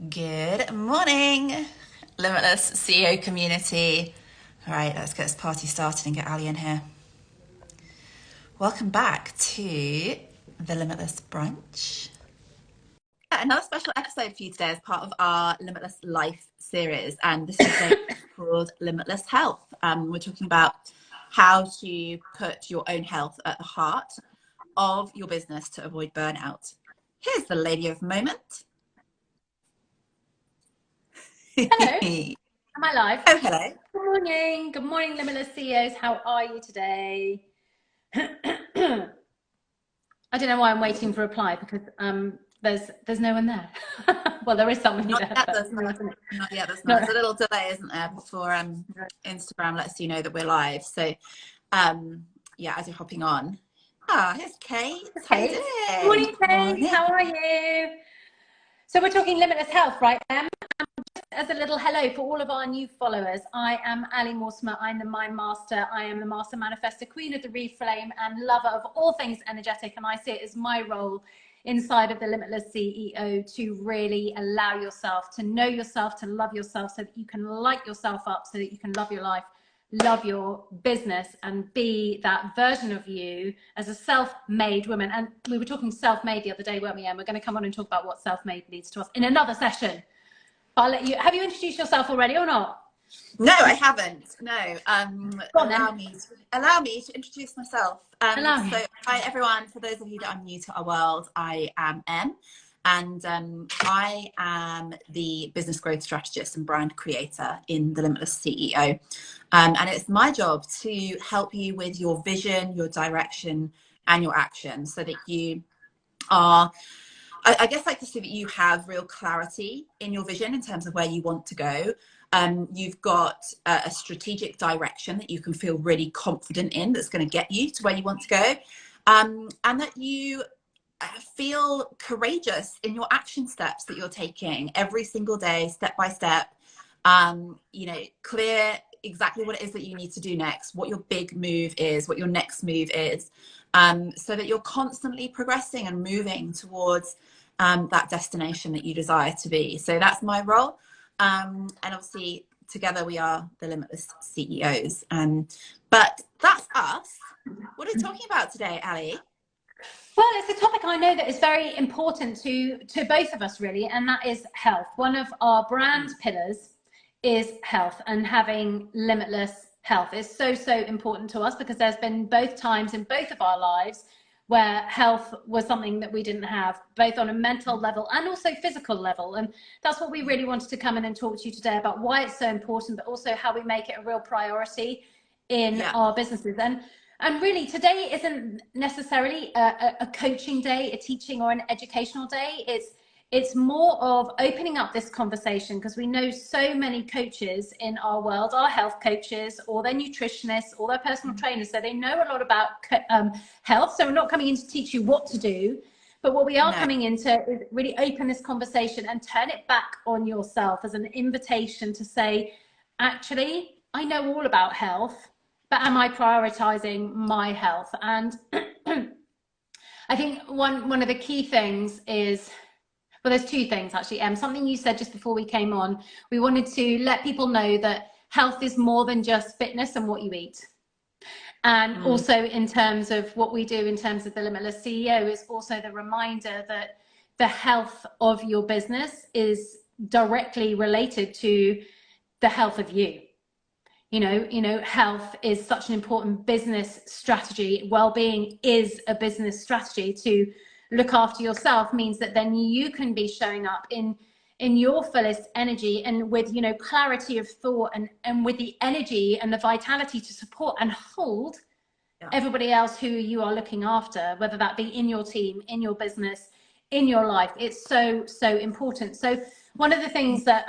Good morning, Limitless CEO community. All right, let's get this party started and get Ali in here. Welcome back to the Limitless Brunch. Another special episode for you today as part of our Limitless Life series, and this is called Limitless Health. We're talking about how to put your own health at the heart of your business to avoid burnout. Here's the lady of the moment. Hello, am I live? Oh, hello. Good morning. Good morning, Limitless CEOs. How are you today? I don't know why I'm waiting for a reply because there's no one there. Well, there is someone there. Not yet, there's not. There's a little delay, isn't there, before Instagram lets you know that we're live. So, yeah, as you're hopping on. Here's Kate. Kate. Good morning, Kate. How are you? So we're talking limitless health, right, Em? As a little hello for all of our new followers, I am Ali Mortimer. I'm the Mind Master. I am the Master Manifestor, Queen of the Reflame, and lover of all things energetic. And I see it as my role inside of the Limitless CEO to really allow yourself to know yourself, to love yourself, so that you can light yourself up, so that you can love your life, love your business, and be that version of you as a self-made woman. And we were talking self-made the other day, weren't we, Em? We're going to come on and talk about what self-made means to us in another session. I'll let you. Have you introduced yourself already or not? No, I haven't. No. Allow me to introduce myself. So, hi everyone. For those of you that are new to our world, I am Em, and I am the business growth strategist and brand creator in the Limitless CEO. And it's my job to help you with your vision, your direction, and your action, so that you are, I guess, like to see that you have real clarity in your vision in terms of where you want to go. You've got a strategic direction that you can feel really confident in, that's going to get you to where you want to go. And that you feel courageous in your action steps that you're taking every single day, step by step. Clear exactly what it is that you need to do next, what your big move is, what your next move is, so that you're constantly progressing and moving towards that destination that you desire to be. So that's my role. And obviously together we are the Limitless CEOs. But that's us. What are we talking about today, Ali? Well, it's a topic I know that is very important to both of us, really, and that is health. One of our brand pillars is health, and having limitless health is so important to us, because there's been both times in both of our lives where health was something that we didn't have, both on a mental level and also physical level. And that's what we really wanted to come in and talk to you today about, why it's so important, but also how we make it a real priority in our businesses. And really, today isn't necessarily a coaching day, a teaching or an educational day. It's more of opening up this conversation, because we know so many coaches in our world are health coaches, or they're nutritionists, or they're personal trainers. So they know a lot about health. So we're not coming in to teach you what to do, but what we are coming in to is really open this conversation and turn it back on yourself as an invitation to say, actually, I know all about health, but am I prioritizing my health? And I think one of the key things is, well, there's two things actually, Em. Something you said just before we came on. We wanted to let people know that health is more than just fitness and what you eat. And also in terms of what we do in terms of the Limitless CEO is also the reminder that the health of your business is directly related to the health of you. You know, health is such an important business strategy. Well-being is a business strategy. To look after yourself means that then you can be showing up in your fullest energy, and with, clarity of thought, and with the energy and the vitality to support and hold everybody else who you are looking after, whether that be in your team, in your business, in your life. It's so important. So one of the things that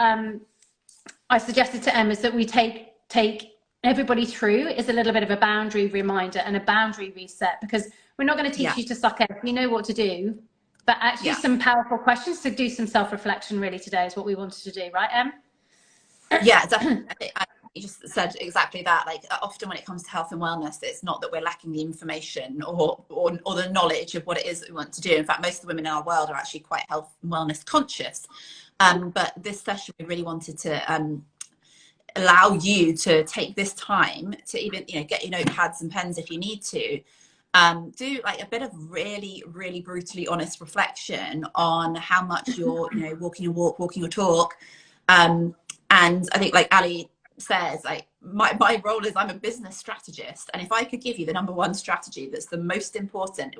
I suggested to Em is that we take everybody through is a little bit of a boundary reminder and a boundary reset, because we're not going to teach you to suck eggs. You know what to do, but actually some powerful questions to do some self-reflection really today is what we wanted to do, right, Em? Yeah, definitely. You just said exactly that. Like, often when it comes to health and wellness, it's not that we're lacking the information or the knowledge of what it is that we want to do. In fact, most of the women in our world are actually quite health and wellness conscious. But this session, we really wanted to allow you to take this time to even, you know, get your notepads and pens if you need to. Do like a bit of really, really brutally honest reflection on how much you're, you know, walking your walk, walking your talk. And I think, like Ali says, like my role is I'm a business strategist, and if I could give you the #1 strategy that's the most important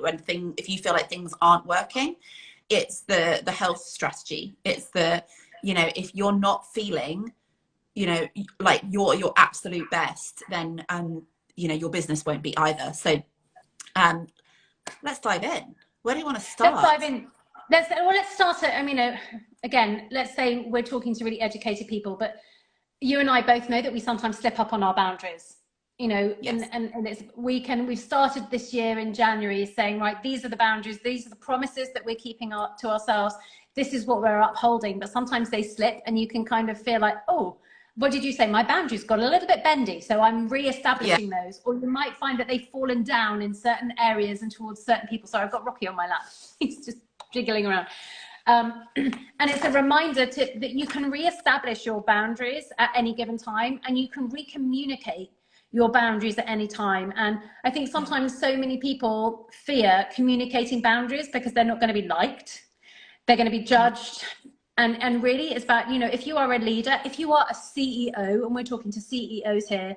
if you feel like things aren't working, it's the health strategy. It's the, you know, if you're not feeling, you know, like your absolute best, then you know, your business won't be either. So let's dive in. Where do you want to start? Let's dive in. Let's start at, I mean, again, let's say we're talking to really educated people, but you and I both know that we sometimes slip up on our boundaries, you know. Yes. and we've started this year in January saying, right, these are the boundaries, these are the promises that we're keeping to ourselves, this is what we're upholding, but sometimes they slip and you can kind of feel like, oh, what did you say? My boundaries got a little bit bendy, so I'm re-establishing those. Or you might find that they've fallen down in certain areas and towards certain people. Sorry, I've got Rocky on my lap. He's just jiggling around. And it's a reminder that you can re-establish your boundaries at any given time, and you can re-communicate your boundaries at any time. And I think sometimes so many people fear communicating boundaries because they're not going to be liked. They're going to be judged. And really it's about, you know, if you are a leader, if you are a CEO, and we're talking to CEOs here,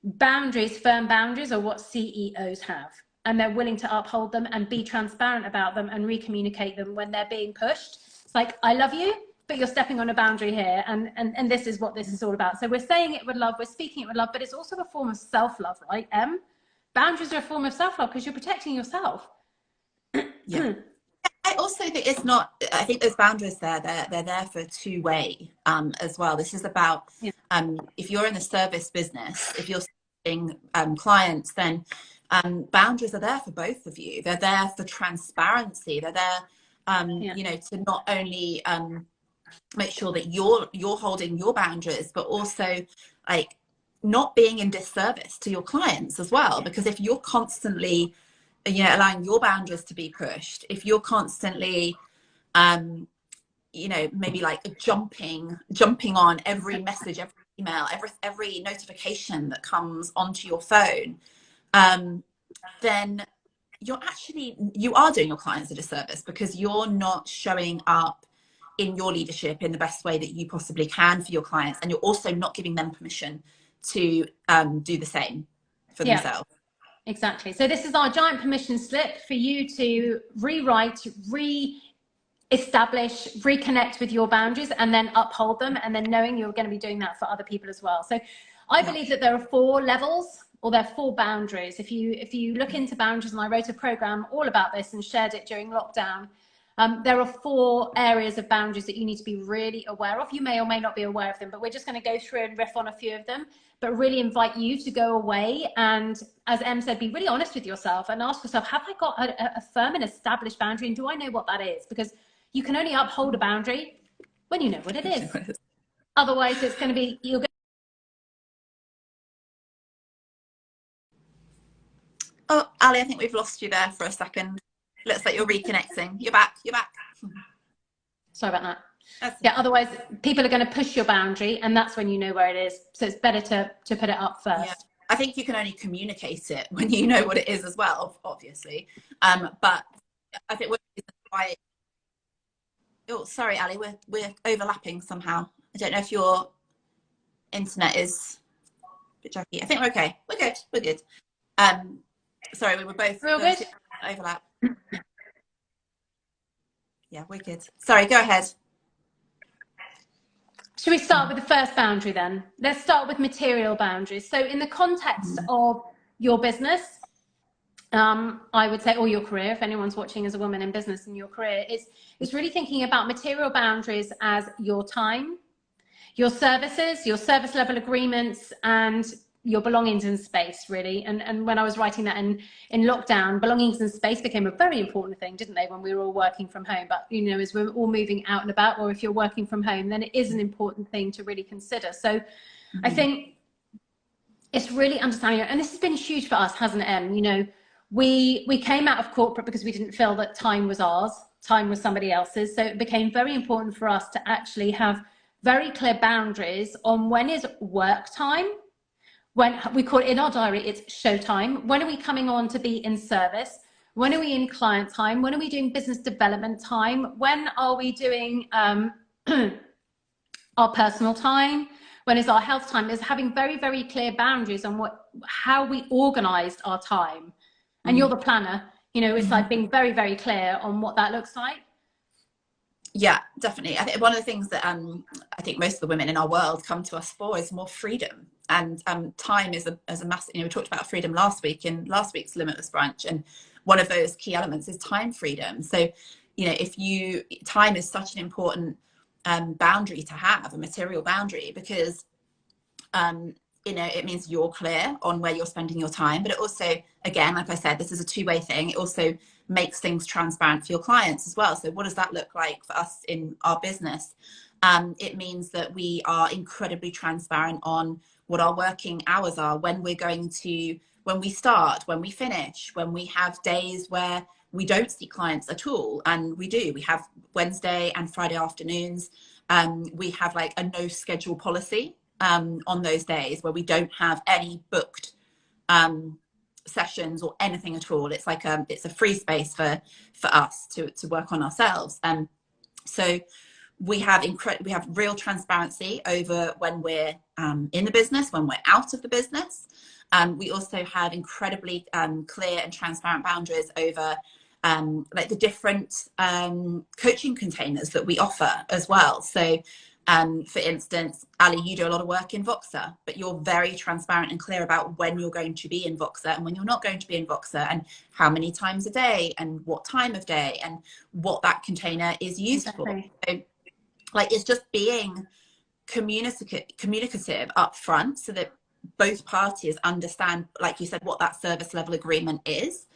boundaries, firm boundaries are what CEOs have. And they're willing to uphold them and be transparent about them and re-communicate them when they're being pushed. It's like, I love you, but you're stepping on a boundary here. And this is what this is all about. So we're saying it with love, we're speaking it with love, but it's also a form of self-love, right, Em? Boundaries are a form of self-love because you're protecting yourself. Yeah. I also think it's not, I think those boundaries they're there for two-way as well. This is about, if you're in the service business, if you're serving clients, then boundaries are there for both of you. They're there for transparency. They're there, you know, to not only make sure that you're holding your boundaries, but also like not being in disservice to your clients as well. Because if you're constantly, you know, allowing your boundaries to be pushed, if you're constantly, you know, maybe like jumping on every message, every email, every notification that comes onto your phone, then you are doing your clients a disservice because you're not showing up in your leadership in the best way that you possibly can for your clients, and you're also not giving them permission to do the same for themselves. Exactly. So this is our giant permission slip for you to rewrite, re-establish, reconnect with your boundaries, and then uphold them, and then knowing you're going to be doing that for other people as well. So I believe that there are 4 levels, or there are 4 boundaries. If you look into boundaries, and I wrote a program all about this and shared it during lockdown, there are 4 areas of boundaries that you need to be really aware of. You may or may not be aware of them, but we're just going to go through and riff on a few of them, but really invite you to go away and, as Em said, be really honest with yourself and ask yourself, have I got a firm and established boundary, and do I know what that is? Because you can only uphold a boundary when you know what it is. Otherwise, it's going to be, Oh, Ali, I think we've lost you there for a second. Looks like you're reconnecting. You're back. Sorry about that. Otherwise people are going to push your boundary, and that's when you know where it is. So it's better to put it up first. Yeah. I think you can only communicate it when you know what it is as well, obviously. But I think why. Oh, sorry, Ali, we're overlapping somehow. I don't know if your internet is a bit jaggy. I think we're okay. We're good. Sorry, we were both good. Overlap. Yeah, we're good. Sorry, go ahead. Should we start with the first boundary then? Let's start with material boundaries. So in the context of your business, I would say, or your career, if anyone's watching as a woman in business in your career, it's really thinking about material boundaries as your time, your services, your service level agreements, and your belongings in space, really. And when I was writing that in lockdown, belongings in space became a very important thing, didn't they, when we were all working from home? But, you know, as we're all moving out and about, or if you're working from home, then it is an important thing to really consider. So I think it's really understanding, and this has been huge for us, hasn't it, Em? You know, we came out of corporate because we didn't feel that time was ours. time was somebody else's. So it became very important for us to actually have very clear boundaries on when is work time, when we call it in our diary, it's show time. When are we coming on to be in service? When are we in client time? When are we doing business development time? When are we doing our personal time? When is our health time? Is having very, very clear boundaries on how we organized our time. And you're the planner, you know, it's like being very, very clear on what that looks like. Yeah, definitely. I think one of the things that I think most of the women in our world come to us for is more freedom. And time is a massive, you know, we talked about freedom last week in last week's Limitless Brunch, and one of those key elements is time freedom. So, you know, time is such an important boundary to have, a material boundary, because you know, it means you're clear on where you're spending your time, but it also, again, like I said, this is a two-way thing. It also makes things transparent for your clients as well. So what does that look like for us in our business? It means that we are incredibly transparent on what our working hours are, when we start, when we finish, when we have days where we don't see clients at all. And we have Wednesday and Friday afternoons. We have like a no schedule policy on those days where we don't have any booked sessions or anything at all. It's like it's a free space for us to work on ourselves. So we have real transparency over when we're in the business, when we're out of the business. We also have incredibly clear and transparent boundaries over like the different coaching containers that we offer as well. So for instance, Ali, you do a lot of work in Voxer, but you're very transparent and clear about when you're going to be in Voxer and when you're not going to be in Voxer, and how many times a day and what time of day and what that container is used for. So, like, it's just being communicative up front so that both parties understand, like you said, what that service level agreement is.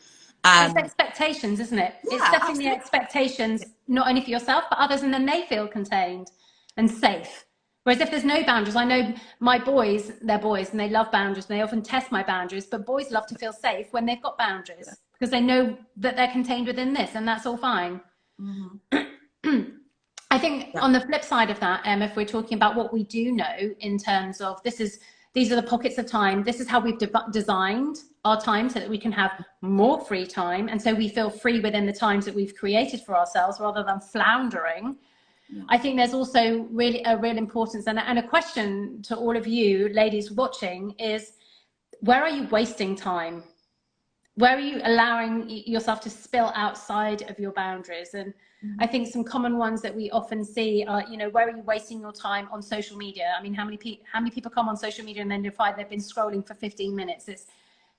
It's expectations, isn't it? Yeah, it's setting the expectations, not only for yourself, but others, and then they feel contained and safe. Whereas if there's no boundaries, I know my boys, they're boys and they love boundaries and they often test my boundaries, but boys love to feel safe when they've got boundaries because they know that they're contained within this, and that's all fine. I think on the flip side of that, if we're talking about what we do know in terms of these are the pockets of time, this is how we've designed our time so that we can have more free time. And so we feel free within the times that we've created for ourselves rather than floundering. I think there's also really a real importance, and a question to all of you ladies watching is, where are you wasting time? Where are you allowing yourself to spill outside of your boundaries? And I think some common ones that we often see are, you know, where are you wasting your time on social media? I mean, how many people come on social media and then decide they've been scrolling for 15 minutes? It's,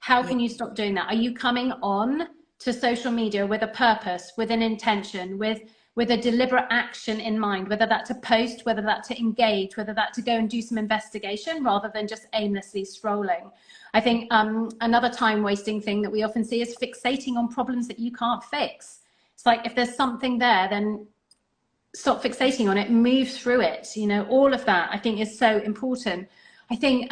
how can you stop doing that? Are you coming on to social media with a purpose, with an intention, with a deliberate action in mind, whether that to post, whether that to engage, whether that to go and do some investigation rather than just aimlessly scrolling? I think another time wasting thing that we often see is fixating on problems that you can't fix. It's like, if there's something there, then stop fixating on it, move through it. You know, all of that I think is so important. I think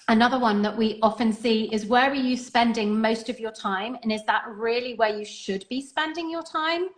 another one that we often see is, where are you spending most of your time? And is that really where you should be spending your time?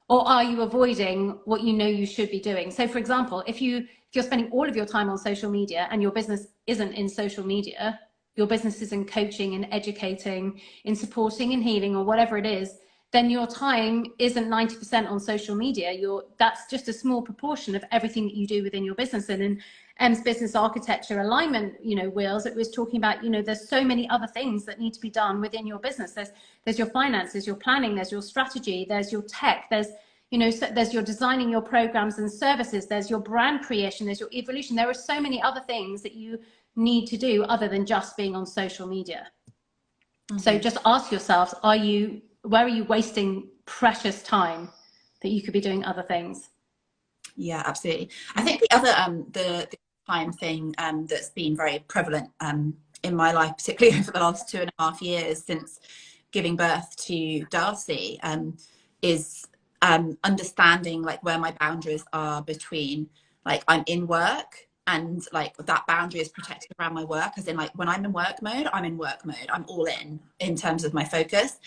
Or are you avoiding what you know you should be doing? So for example, if you're spending all of your time on social media and your business isn't in social media, your business is in coaching and educating, in supporting and healing, or whatever it is, then your time isn't 90% on social media. That's just a small proportion of everything that you do within your business. And in Em's business architecture alignment, you know, wheels, it was talking about, you know, there's so many other things that need to be done within your business. There's your finances, your planning, there's your strategy, there's your tech, there's, you know, so there's your designing your programs and services, there's your brand creation, there's your evolution. There are so many other things that you need to do other than just being on social media. So just ask yourselves, where are you wasting precious time that you could be doing other things? Yeah, absolutely. I think the other the time thing that's been very prevalent in my life, particularly over the last 2.5 years since giving birth to Darcy, is understanding like where my boundaries are between, like, I'm in work and like that boundary is protected around my work, as in, like, when I'm in work mode, I'm in work mode, I'm all in terms of my focus.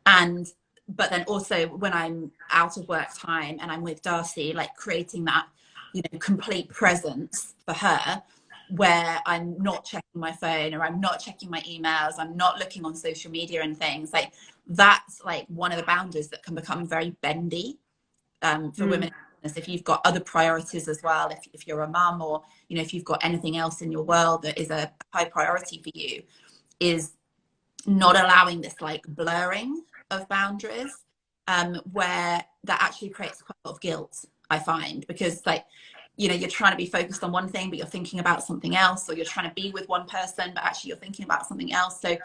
And but then also when I'm out of work time and I'm with Darcy, like creating that, you know, complete presence for her, where I'm not checking my phone or I'm not checking my emails, I'm not looking on social media and things like that's like one of the boundaries that can become very bendy for women. If you've got other priorities as well, if you're a mum, or you know, if you've got anything else in your world that is a high priority for you, is not allowing this like blurring of boundaries, where that actually creates quite a lot of guilt, I find, because like, you know, you're trying to be focused on one thing but you're thinking about something else, or you're trying to be with one person but actually you're thinking about something else. So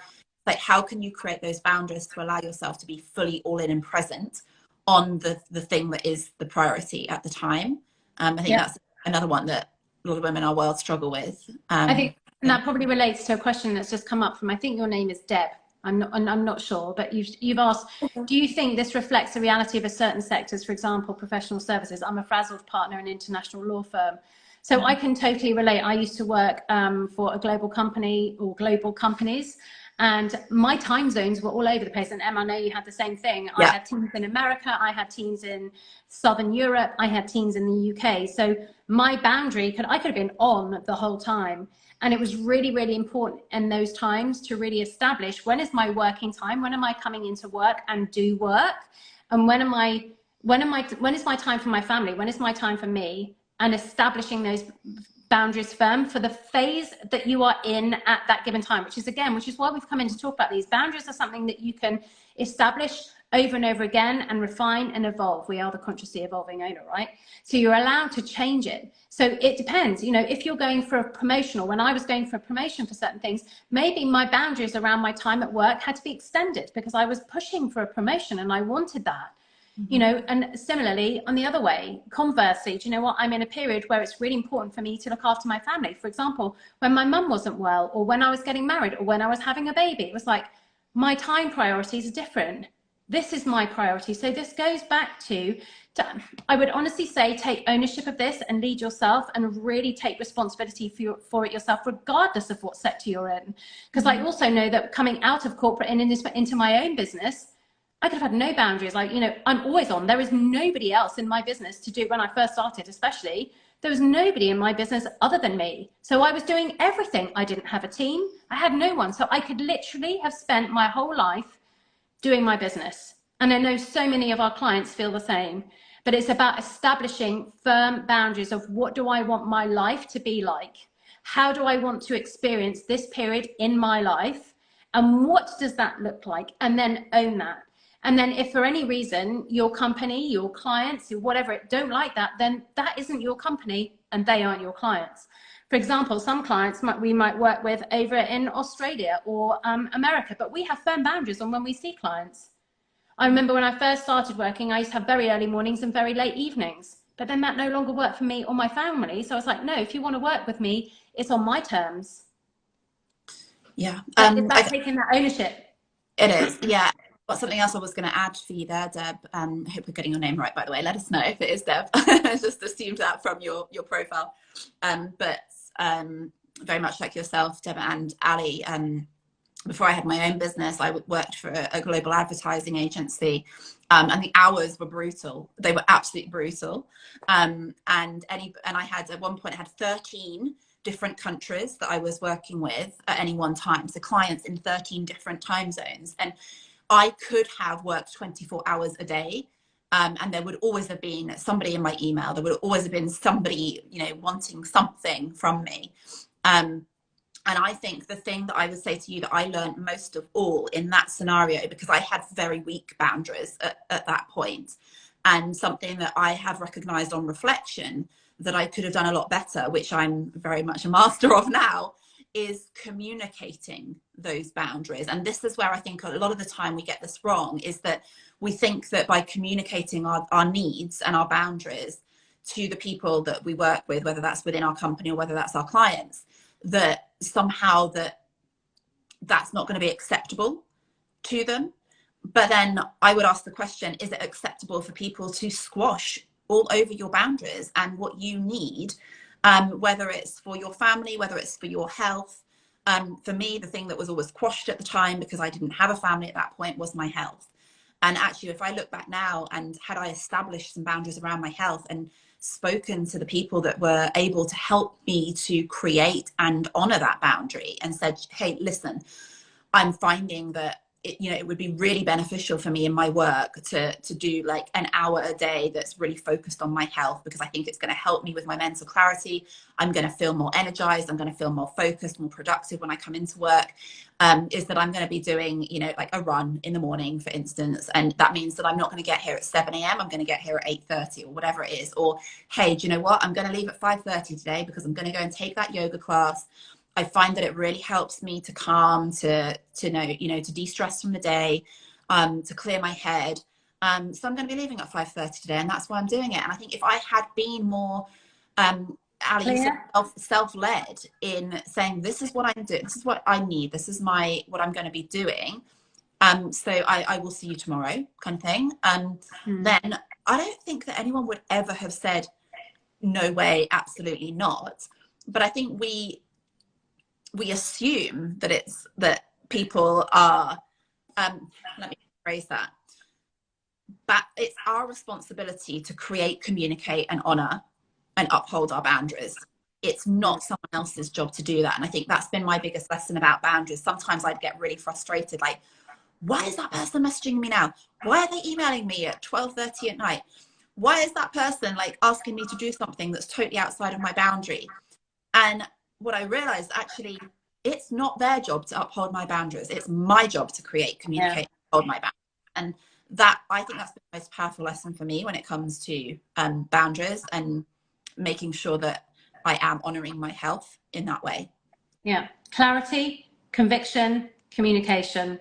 like, how can you create those boundaries to allow yourself to be fully all in and present on the thing that is the priority at the time? I think that's another one that a lot of women in our world struggle with. I think, and that probably relates to a question that's just come up from, I think your name is Deb. I'm not sure, but you've asked, do you think this reflects the reality of a certain sectors, for example, professional services? I'm a frazzled partner in an international law firm. So I can totally relate. I used to work for a global company or global companies, and my time zones were all over the place. And Em, I know you had the same thing. I had teams in America, I had teams in Southern Europe, I had teams in the UK. So my boundary I could have been on the whole time. And it was really, really important in those times to really establish, when is my working time? When am I coming into work and do work? And when is my time for my family? When is my time for me? And establishing those boundaries firm for the phase that you are in at that given time, which is why we've come in to talk about these. Boundaries are something that you can establish over and over again and refine and evolve. We are the consciously evolving owner, right? So you're allowed to change it. So it depends, you know, if you're going for a promotion, or when I was going for a promotion for certain things, maybe my boundaries around my time at work had to be extended because I was pushing for a promotion and I wanted that. You know, and similarly on the other way, conversely, do you know what, I'm in a period where it's really important for me to look after my family. For example, when my mum wasn't well, or when I was getting married, or when I was having a baby, it was like my time priorities are different. This is my priority. So this goes back to I would honestly say, take ownership of this and lead yourself and really take responsibility for it yourself, regardless of what sector you're in. Because I also know that coming out of corporate and into my own business, I could have had no boundaries. Like, you know, I'm always on. There is nobody else in my business to do. When I first started, especially, there was nobody in my business other than me. So I was doing everything. I didn't have a team. I had no one. So I could literally have spent my whole life doing my business. And I know so many of our clients feel the same. But it's about establishing firm boundaries of, what do I want my life to be like? How do I want to experience this period in my life? And what does that look like? And then own that. And then if for any reason your company, your clients, whatever, don't like that, then that isn't your company and they aren't your clients. For example, some clients we might work with over in Australia or America, but we have firm boundaries on when we see clients. I remember when I first started working, I used to have very early mornings and very late evenings, but then that no longer worked for me or my family. So I was like, no, if you want to work with me, it's on my terms. Yeah. It's about taking that ownership. It is, yeah. Got something else I was going to add for you there, Deb. I hope we're getting your name right, by the way. Let us know if it is Deb. I just assumed that from your profile. But very much like yourself, Deb and Ali, before I had my own business, I worked for a global advertising agency, and the hours were brutal. They were absolutely brutal. And I had, at one point, I had 13 different countries that I was working with at any one time. So clients in 13 different time zones. And I could have worked 24 hours a day. And there would always have been somebody in my email. There would always have been somebody, you know, wanting something from me. And I think the thing that I would say to you that I learned most of all in that scenario, because I had very weak boundaries at that point, and something that I have recognized on reflection that I could have done a lot better, which I'm very much a master of now, is communicating those boundaries. And this is where I think a lot of the time we get this wrong, is that we think that by communicating our needs and our boundaries to the people that we work with, whether that's within our company or whether that's our clients, that somehow that's not going to be acceptable to them. But then I would ask the question, is it acceptable for people to squash all over your boundaries and what you need, whether it's for your family, whether it's for your health? For me, the thing that was always quashed at the time, because I didn't have a family at that point, was my health. And actually, if I look back now, and had I established some boundaries around my health and spoken to the people that were able to help me to create and honor that boundary, and said, hey, listen, I'm finding that it would be really beneficial for me in my work to do like an hour a day that's really focused on my health, because I think it's going to help me with my mental clarity. I'm going to feel more energized. I'm going to feel more focused, more productive when I come into work. Is that I'm going to be doing, like a run in the morning, for instance. And that means that I'm not going to get here at 7 a.m. I'm going to get here at 8:30 or whatever it is. Or, hey, do you know what? I'm going to leave at 5:30 today because I'm going to go and take that yoga class. I find that it really helps me to calm, to de-stress from the day, to clear my head. So I'm going to be leaving at 5:30 today, and that's why I'm doing it. And I think if I had been more, Ali, self-led in saying, this is what I'm doing, this is what I need, this is what I'm going to be doing. So I will see you tomorrow, kind of thing. Then I don't think that anyone would ever have said, no way, absolutely not. But I think we assume that people are, let me phrase that, but it's our responsibility to create, communicate, and honor and uphold our boundaries. It's not someone else's job to do that. And I think that's been my biggest lesson about boundaries. Sometimes I'd get really frustrated, like, why is that person messaging me now? Why are they emailing me at 12:30 at night? Why is that person like asking me to do something that's totally outside of my boundary? And what I realized, actually, it's not their job to uphold my boundaries. It's my job to create, communicate, uphold my boundaries. And that, I think that's the most powerful lesson for me when it comes to boundaries, and making sure that I am honoring my health in that way. Yeah. Clarity, conviction, communication.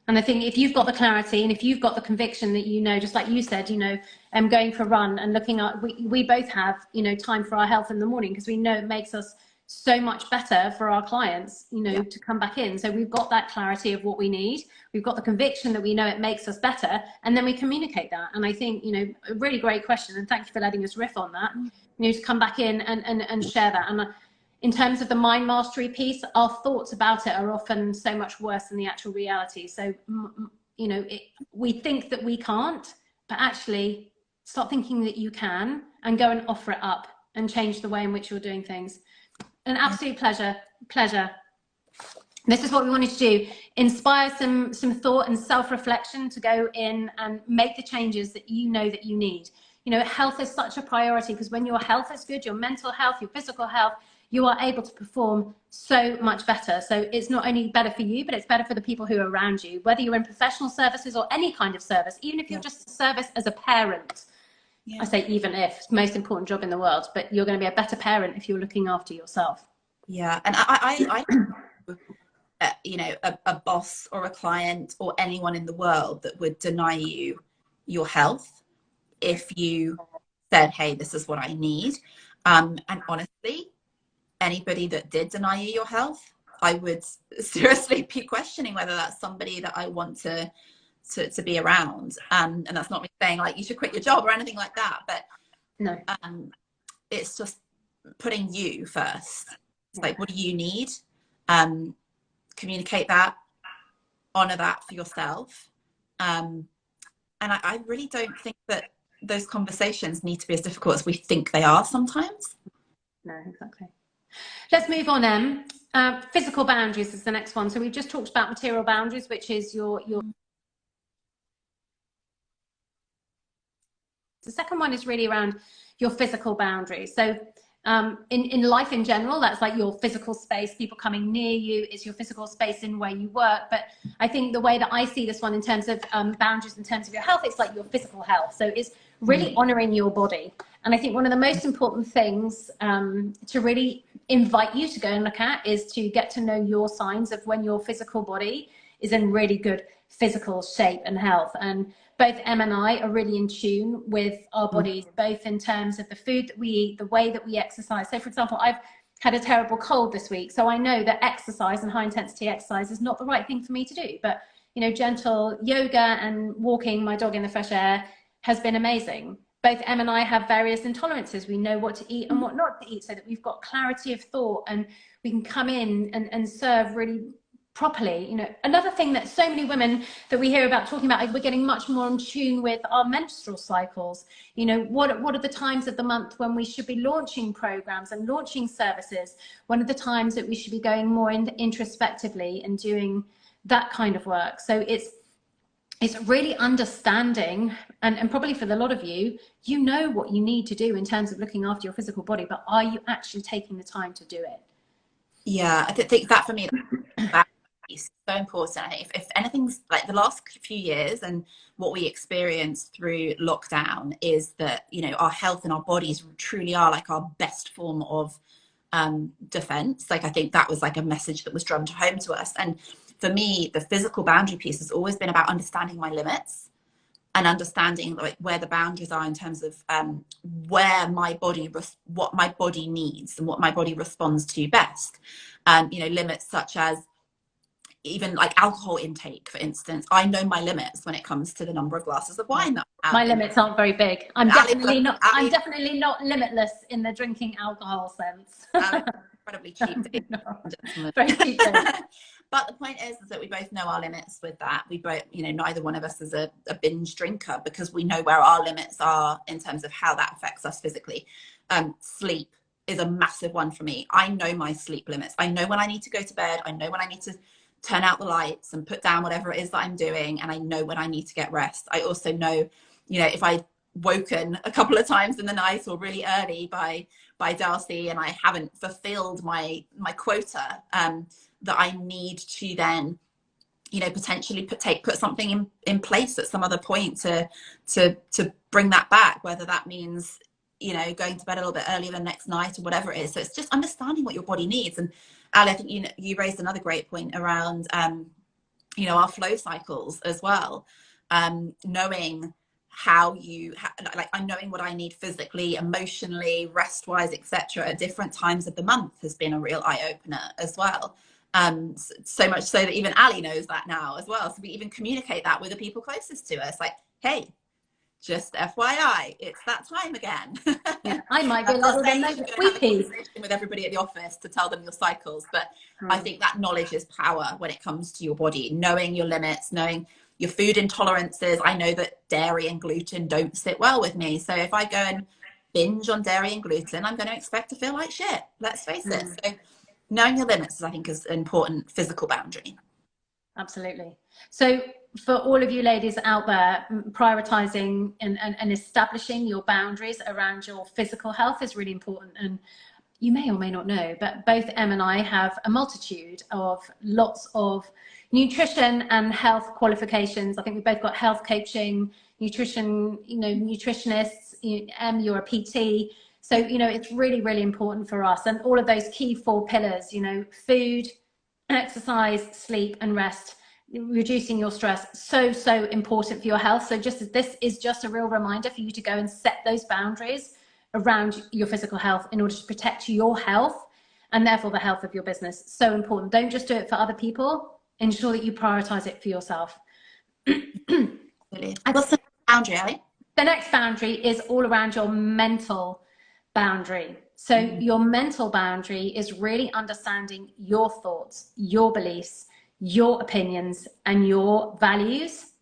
And I think if you've got the clarity, and if you've got the conviction that, just like you said, going for a run and looking at, we both have, time for our health in the morning, because we know it makes us so much better for our clients, to come back in. So we've got that clarity of what we need. We've got the conviction that we know it makes us better, and then we communicate that. And I think, a really great question, and thank you for letting us riff on that, to come back in and share that. And in terms of the mind mastery piece, our thoughts about it are often so much worse than the actual reality. So, we think that we can't, but actually start thinking that you can, and go and offer it up and change the way in which you're doing things. An absolute pleasure. This is what we wanted to do: inspire some thought and self-reflection to go in and make the changes that you know that you need. Health is such a priority, because when your health is good, your mental health, your physical health, you are able to perform so much better. So it's not only better for you, but it's better for the people who are around you, whether you're in professional services or any kind of service, even if you're just a service as a parent. I say even if, it's the most important job in the world, but you're going to be a better parent if you're looking after yourself. Yeah. And I a boss or a client or anyone in the world that would deny you your health if you said, hey, this is what I need. And honestly, anybody that did deny you your health, I would seriously be questioning whether that's somebody that I want to be around. And that's not me saying like you should quit your job or anything like that, but no, it's just putting you first. It's like, what do you need? Communicate that, honor that for yourself. And I really don't think that those conversations need to be as difficult as we think they are sometimes. No, exactly. Let's move on, Em. Physical boundaries is the next one. So we've just talked about material boundaries, which is your the second one is really around your physical boundaries. So in life in general, that's like your physical space, people coming near you, is your physical space in where you work. But I think the way that I see this one in terms of boundaries, in terms of your health, it's like your physical health. So it's really honoring your body. And I think one of the most important things to really invite you to go and look at is to get to know your signs of when your physical body is in really good physical shape and health. And both Em and I are really in tune with our bodies, both in terms of the food that we eat, the way that we exercise. So for example, I've had a terrible cold this week, so I know that exercise and high intensity exercise is not the right thing for me to do. But gentle yoga and walking my dog in the fresh air has been amazing. Both Em and I have various intolerances. We know what to eat and what not to eat, so that we've got clarity of thought, and we can come in and serve really properly. You know, another thing that so many women that we hear about talking about is we're getting much more in tune with our menstrual cycles. You know, what are the times of the month when we should be launching programs and launching services? When are the times that we should be going more introspectively and doing that kind of work? So it's really understanding, and probably for a lot of you, you know what you need to do in terms of looking after your physical body, but are you actually taking the time to do it? Yeah, I think that for me, that is so important. I think if anything's like the last few years and what we experienced through lockdown is that, you know, our health and our bodies truly are like our best form of defense. Like, I think that was like a message that was drummed home to us. And for me, the physical boundary piece has always been about understanding my limits and understanding like where the boundaries are in terms of where my body, what my body needs and what my body responds to best. You know, limits such as even like alcohol intake, for instance. I know my limits when it comes to the number of glasses of wine that I have. My limits aren't very big. I'm definitely not limitless in the drinking alcohol sense. Incredibly cheap. No, very cheap. But the point is that we both know our limits with that. We both, you know, neither one of us is a binge drinker because we know where our limits are in terms of how that affects us physically. Sleep is a massive one for me. I know my sleep limits. I know when I need to go to bed. I know when I need to turn out the lights and put down whatever it is that I'm doing. And I know when I need to get rest. I also know, you know, if I've woken a couple of times in the night or really early by Darcy and I haven't fulfilled my quota, that I need to then, you know, potentially put something in place at some other point to bring that back, whether that means, you know, going to bed a little bit earlier the next night or whatever it is. So it's just understanding what your body needs. And Ali, I think you raised another great point around, you know, our flow cycles as well. Knowing how knowing what I need physically, emotionally, rest wise, etc. at different times of the month has been a real eye opener as well. So much so that even Ali knows that now as well. So we even communicate that with the people closest to us, like, hey, just FYI, it's that time again. Yeah, I might be a little bit weepy with everybody at the office to tell them your cycles, but I think that knowledge is power when it comes to your body, knowing your limits, knowing your food intolerances. I know that dairy and gluten don't sit well with me, so if I go and binge on dairy and gluten, I'm going to expect to feel like shit. Let's face it. So knowing your limits, I think, is an important physical boundary. Absolutely. So for all of you ladies out there, prioritizing and establishing your boundaries around your physical health is really important. And you may or may not know, but both Em and I have a multitude of lots of nutrition and health qualifications. I think we've both got health coaching, nutrition, you know, nutritionists. Em, you're a PT. So, you know, it's really, really important for us. And all of those key 4 pillars, you know, food, exercise, sleep and rest, reducing your stress, so important for your health. So this is just a real reminder for you to go and set those boundaries around your physical health in order to protect your health and therefore the health of your business. So important. Don't just do it for other people. Ensure that you prioritize it for yourself. What's the boundary, Ali? The next boundary is all around your mental boundary. So your mental boundary is really understanding your thoughts, your beliefs, your opinions and your values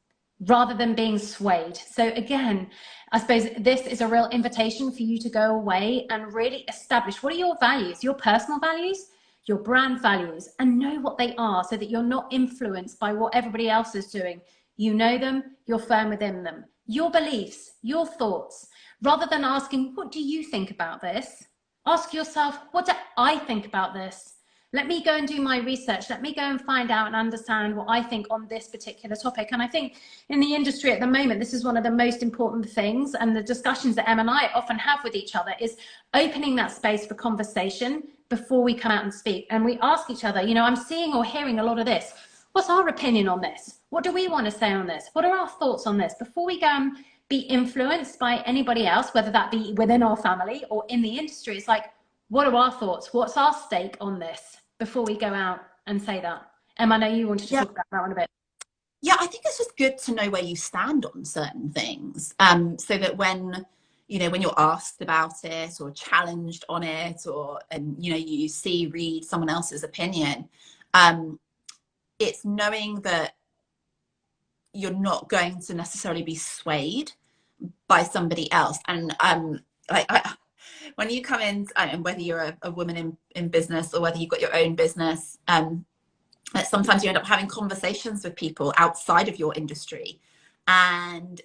rather than being swayed. So again, I suppose this is a real invitation for you to go away and really establish what are your values, your personal values, your brand values, and know what they are so that you're not influenced by what everybody else is doing. You know them, you're firm within them. Your beliefs, your thoughts, rather than asking, what do you think about this? Ask yourself, what do I think about this? Let me go and do my research. Let me go and find out and understand what I think on this particular topic. And I think in the industry at the moment, this is one of the most important things, and the discussions that Em and I often have with each other is opening that space for conversation before we come out and speak. And we ask each other, you know, I'm seeing or hearing a lot of this. What's our opinion on this? What do we want to say on this? What are our thoughts on this? Before we go and be influenced by anybody else, whether that be within our family or in the industry, it's like, what are our thoughts? What's our stake on this before we go out and say that? Em, I know you wanted to talk about that one a bit. Yeah, I think it's just good to know where you stand on certain things, so that when, you know, when you're asked about it or challenged on it, or, you know, you read someone else's opinion, it's knowing that you're not going to necessarily be swayed by somebody else. And when you come in, and whether you're a woman in business or whether you've got your own business, sometimes you end up having conversations with people outside of your industry, and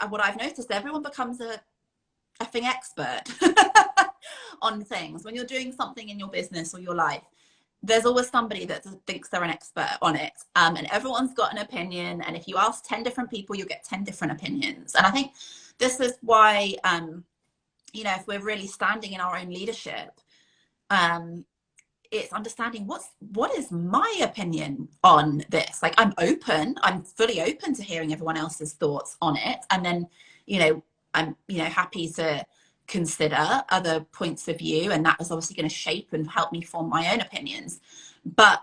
what I've noticed, everyone becomes a effing expert on things. When you're doing something in your business or your life, there's always somebody that thinks they're an expert on it, and everyone's got an opinion, and if you ask 10 different people, you'll get 10 different opinions. And I think this is why, you know, if we're really standing in our own leadership, it's understanding what is my opinion on this. Like, I'm fully open to hearing everyone else's thoughts on it, and then, you know, I'm, you know, happy to consider other points of view, and that is obviously going to shape and help me form my own opinions. But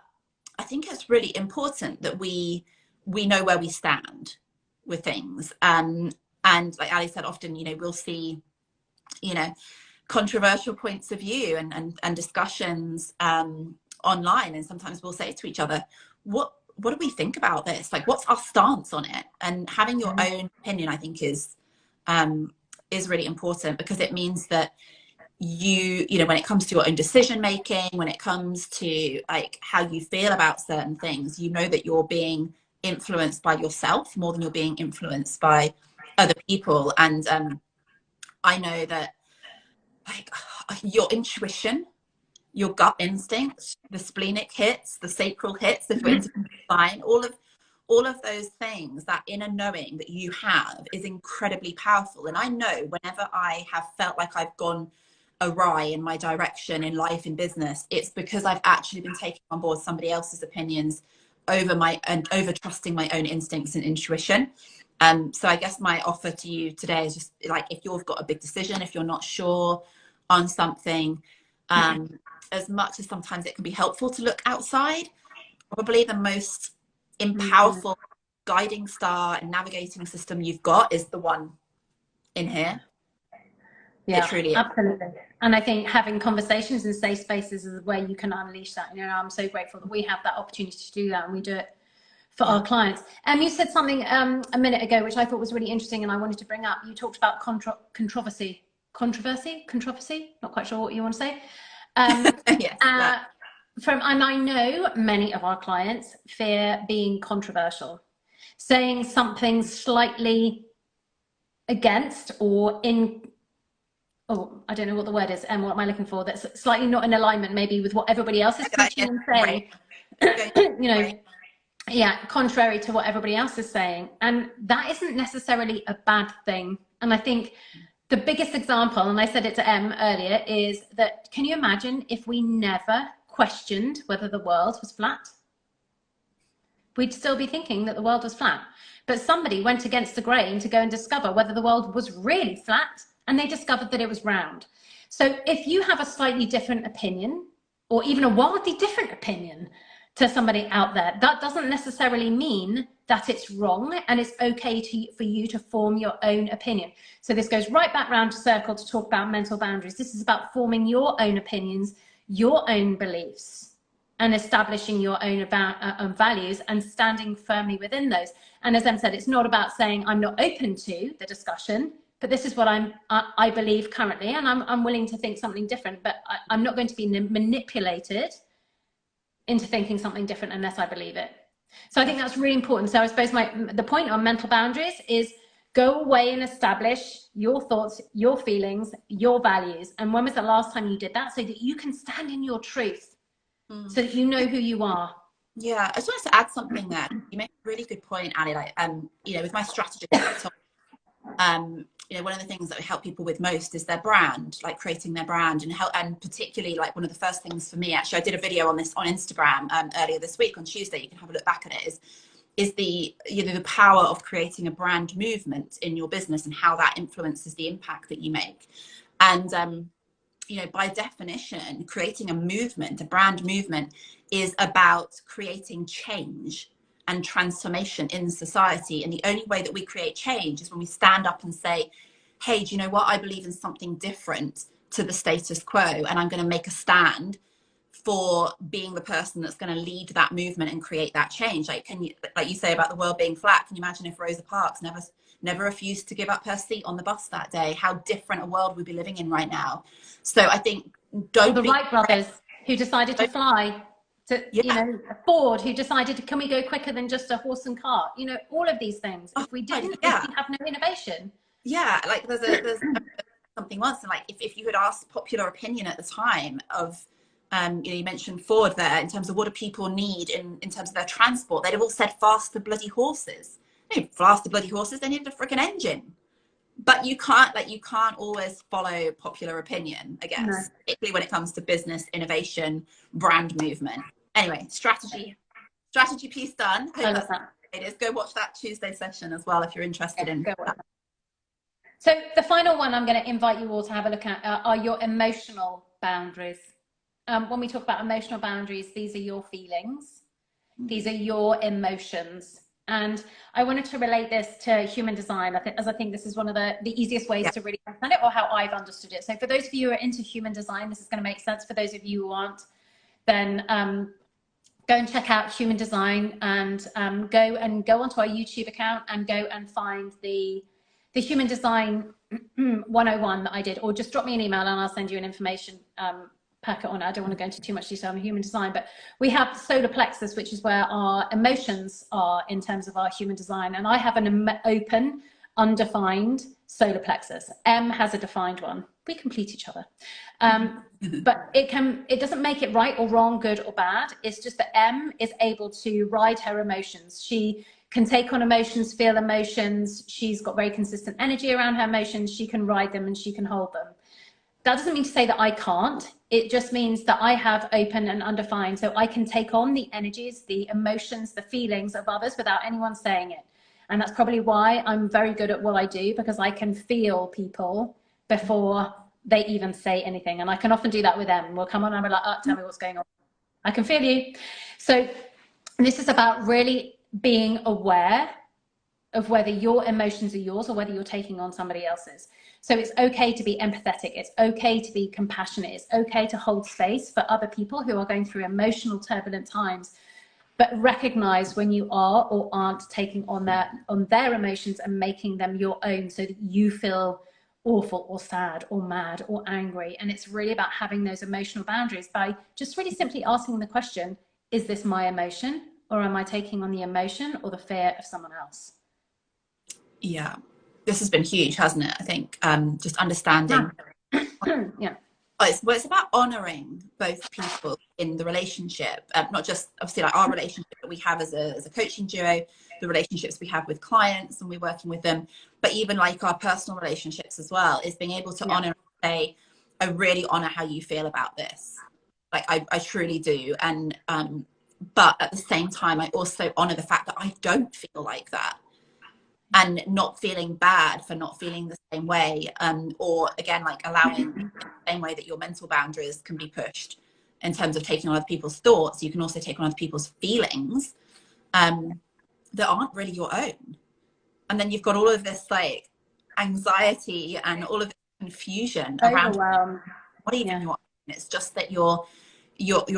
I think it's really important that we know where we stand with things, and like Ali said, often, you know, we'll see, you know, controversial points of view and discussions online, and sometimes we'll say to each other, what do we think about this? Like, what's our stance on it? And having your own opinion, I think, is really important, because it means that you know, when it comes to your own decision making, when it comes to like how you feel about certain things, you know that you're being influenced by yourself more than you're being influenced by other people. And I know that, like, your intuition, your gut instinct, the splenic hits, the sacral hits, if we're into spine, all of those things, that inner knowing that you have is incredibly powerful. And I know whenever I have felt like I've gone awry in my direction in life, in business, it's because I've actually been taking on board somebody else's opinions over trusting my own instincts and intuition. So I guess my offer to you today is just like, if you've got a big decision, if you're not sure on something, as much as sometimes it can be helpful to look outside, probably the most powerful guiding star and navigating system you've got is the one in here. Yeah, it truly is. Absolutely. And I think having conversations in safe spaces is where you can unleash that. You know, I'm so grateful that we have that opportunity to do that, and we do it for our clients. And you said something a minute ago which I thought was really interesting, and I wanted to bring up. You talked about controversy, not quite sure what you want to say. Yes, and I know many of our clients fear being controversial, saying something slightly against or I don't know what the word is, and what am I looking for, that's slightly not in alignment maybe with what everybody else is preaching and saying. You know, yeah, contrary to what everybody else is saying. And that isn't necessarily a bad thing. And I think the biggest example, and I said it to Em earlier, is that, can you imagine if we never questioned whether the world was flat? We'd still be thinking that the world was flat. But somebody went against the grain to go and discover whether the world was really flat, and they discovered that it was round. So if you have a slightly different opinion, or even a wildly different opinion to somebody out there, that doesn't necessarily mean that it's wrong, and it's okay for you to form your own opinion. So this goes right back round to circle to talk about mental boundaries. This is about forming your own opinions, your own beliefs, and establishing your own values and standing firmly within those. And as Em said, it's not about saying I'm not open to the discussion, but this is what I believe currently, and I'm willing to think something different, but I'm not going to be manipulated into thinking something different unless I believe it. So I think that's really important. So I suppose the point on mental boundaries is go away and establish your thoughts, your feelings, your values. And when was the last time you did that? So that you can stand in your truth, so that you know who you are. Yeah, I just wanted to add something there. You make a really good point, Ali. Like, you know, with my strategy, you know, one of the things that we help people with most is their brand, like creating their brand, and particularly, like, one of the first things for me, actually, I did a video on this on Instagram earlier this week on Tuesday. You can have a look back at it. Is the, you know, the power of creating a brand movement in your business and how that influences the impact that you make. And you know, by definition, creating a movement, a brand movement, is about creating change and transformation in society. And the only way that we create change is when we stand up and say, hey, do you know what? I believe in something different to the status quo, and I'm going to make a stand for being the person that's going to lead that movement and create that change. Like, can you, like you say about the world being flat, can you imagine if Rosa Parks never refused to give up her seat on the bus that day? How different a world we'd be living in right now. So I think the Wright brothers who decided to fly, to you know, Ford who decided to, can we go quicker than just a horse and cart? You know, all of these things. If we didn't, we'd have no innovation. Yeah, like there's something once, and like if you had asked popular opinion at the time of you know, you mentioned Ford there in terms of what do people need in terms of their transport, they'd have all said faster bloody horses. No, faster bloody horses, they needed a freaking engine. But you can't always follow popular opinion, I guess, no. Particularly when it comes to business, innovation, brand movement. Anyway, strategy piece done. Hope that's that. It is. Go watch that Tuesday session as well if you're interested in that. So the final one I'm going to invite you all to have a look at are your emotional boundaries. When we talk about emotional boundaries, these are your feelings. These are your emotions. And I wanted to relate this to human design, as I think this is one of the easiest ways to really understand it, or how I've understood it. So for those of you who are into human design, this is going to make sense. For those of you who aren't, then go and check out human design, and go onto our YouTube account and go and find the human design 101 that I did, or just drop me an email and I'll send you an information packet on it. I don't want to go into too much detail on human design, but we have solar plexus, which is where our emotions are in terms of our human design. And I have an open, undefined solar plexus. M has a defined one. We complete each other. But it doesn't make it right or wrong, good or bad. It's just that M is able to ride her emotions. She can take on emotions, feel emotions. She's got very consistent energy around her emotions. She can ride them and she can hold them. That doesn't mean to say that I can't. It just means that I have open and undefined. So I can take on the energies, the emotions, the feelings of others without anyone saying it. And that's probably why I'm very good at what I do, because I can feel people before they even say anything. And I can often do that with them. We'll come on and be like, oh, tell me what's going on. I can feel you. So this is about really being aware of whether your emotions are yours or whether you're taking on somebody else's. So it's okay to be empathetic. It's okay to be compassionate. It's okay to hold space for other people who are going through emotional, turbulent times, but recognize when you are or aren't taking on their emotions and making them your own, so that you feel awful or sad or mad or angry. And it's really about having those emotional boundaries by just really simply asking the question, is this my emotion, or am I taking on the emotion or the fear of someone else? Yeah. This has been huge, hasn't it? I think just understanding. Yeah. It's about honoring both people in the relationship, not just obviously like our relationship that we have as a coaching duo, the relationships we have with clients and we're working with them, but even like our personal relationships as well, is being able to honor and say, I really honor how you feel about this. Like I truly do. And but at the same time, I also honor the fact that I don't feel like that. And not feeling bad for not feeling the same way, or again, like allowing the same way that your mental boundaries can be pushed in terms of taking on other people's thoughts, you can also take on other people's feelings that aren't really your own. And then you've got all of this like anxiety and all of this confusion around what even you're. It's just that you're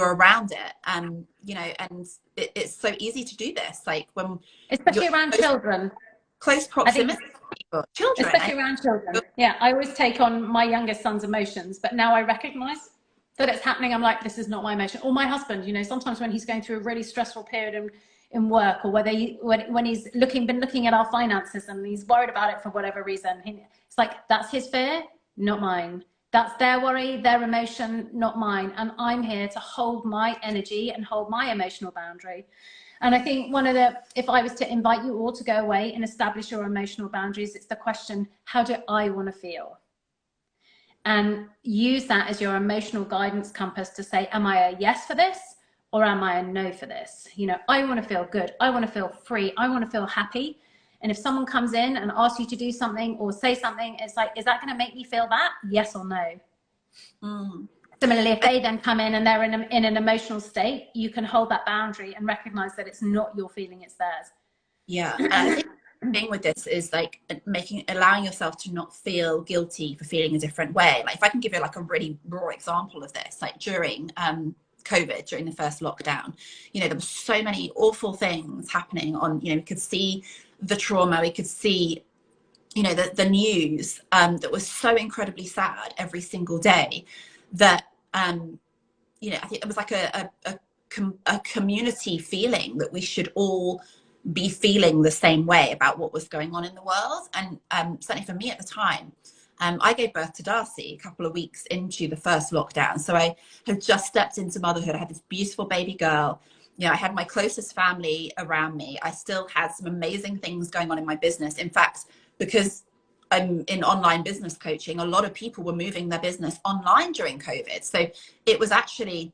around it, and you know, and it's so easy to do this, like when especially around children. Close proximity to people. Children. Especially around children. Yeah, I always take on my youngest son's emotions, but now I recognize that it's happening. I'm like, this is not my emotion. Or my husband, you know, sometimes when he's going through a really stressful period in work, or whether when he's been looking at our finances and he's worried about it for whatever reason, it's like, that's his fear, not mine. That's their worry, their emotion, not mine. And I'm here to hold my energy and hold my emotional boundary. And I think if I was to invite you all to go away and establish your emotional boundaries, it's the question, how do I want to feel? And use that as your emotional guidance compass to say, am I a yes for this, or am I a no for this? You know, I want to feel good. I want to feel free. I want to feel happy. And if someone comes in and asks you to do something or say something, it's like, is that going to make me feel that? Yes or no? Similarly, if they then come in and they're in an emotional state, you can hold that boundary and recognize that it's not your feeling, it's theirs. Yeah. And I think the thing with this is like allowing yourself to not feel guilty for feeling a different way. Like if I can give you like a really raw example of this, like during COVID, during the first lockdown, you know, there were so many awful things happening on, you know, we could see the trauma, we could see, you know, the news that was so incredibly sad every single day that, you know, I think it was like a community feeling that we should all be feeling the same way about what was going on in the world. And certainly for me at the time, I gave birth to Darcy a couple of weeks into the first lockdown. So I had just stepped into motherhood. I had this beautiful baby girl. You know, I had my closest family around me. I still had some amazing things going on in my business. In fact, because I'm in online business coaching, a lot of people were moving their business online during COVID. So it was actually,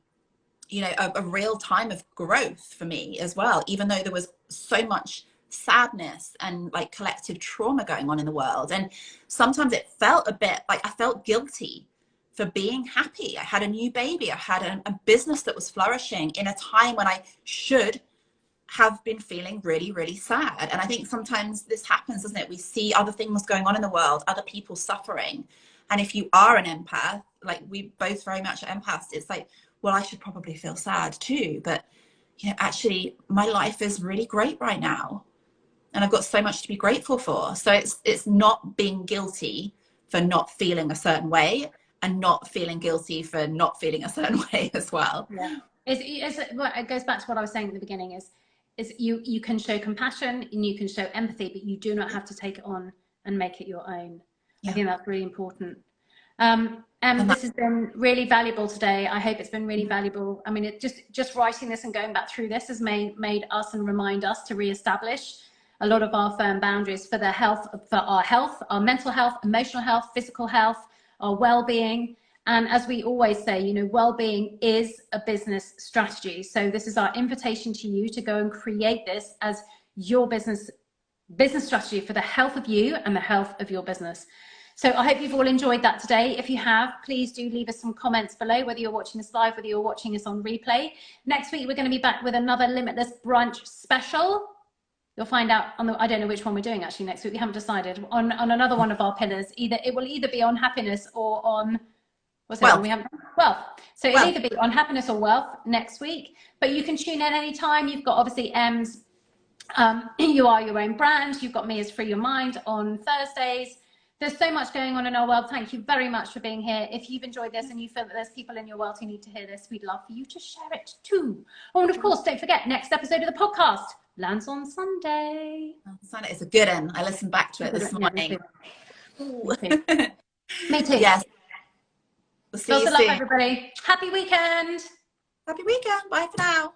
you know, a real time of growth for me as well, even though there was so much sadness and like collective trauma going on in the world. And sometimes it felt a bit like I felt guilty for being happy. I had a new baby. I had a business that was flourishing in a time when I should have been feeling really, really sad. And I think sometimes this happens, doesn't it? We see other things going on in the world, other people suffering. And if you are an empath, like we both very much are empaths, it's like, well, I should probably feel sad too. But, you know, actually my life is really great right now. And I've got so much to be grateful for. So it's not being guilty for not feeling a certain way, and not feeling guilty for not feeling a certain way as well. Yeah. It goes back to what I was saying at the beginning is you can show compassion and you can show empathy, but you do not have to take it on and make it your own. Yeah. I think that's really important. This has been really valuable today. I hope it's been really valuable. I mean, it just writing this and going back through this has made us and remind us to reestablish a lot of our firm boundaries for the health, for our health, our mental health, emotional health, physical health, our well-being. And as we always say, you know, well-being is a business strategy. So this is our invitation to you to go and create this as your business strategy for the health of you and the health of your business. So I hope you've all enjoyed that today. If you have, please do leave us some comments below, whether you're watching us live, whether you're watching us on replay. Next week, we're going to be back with another Limitless Brunch Special. You'll find out on the, I don't know which one we're doing actually next week. We haven't decided on another one of our pillars. It will either be on happiness or on, what's it on? We haven't, wealth. So it'll either be on happiness or wealth next week, but you can tune in anytime. You've got obviously Em's, you are your own brand. You've got me as Free Your Mind on Thursdays. There's so much going on in our world. Thank you very much for being here. If you've enjoyed this and you feel that there's people in your world who need to hear this, we'd love for you to share it too. Oh, and of course, don't forget, next episode of the podcast lands on Sunday. Sunday is a good one. I listened back to it this morning. Me too. Me too. Yes. We'll see you soon. Lots of love, everybody. Happy weekend. Happy weekend. Bye for now.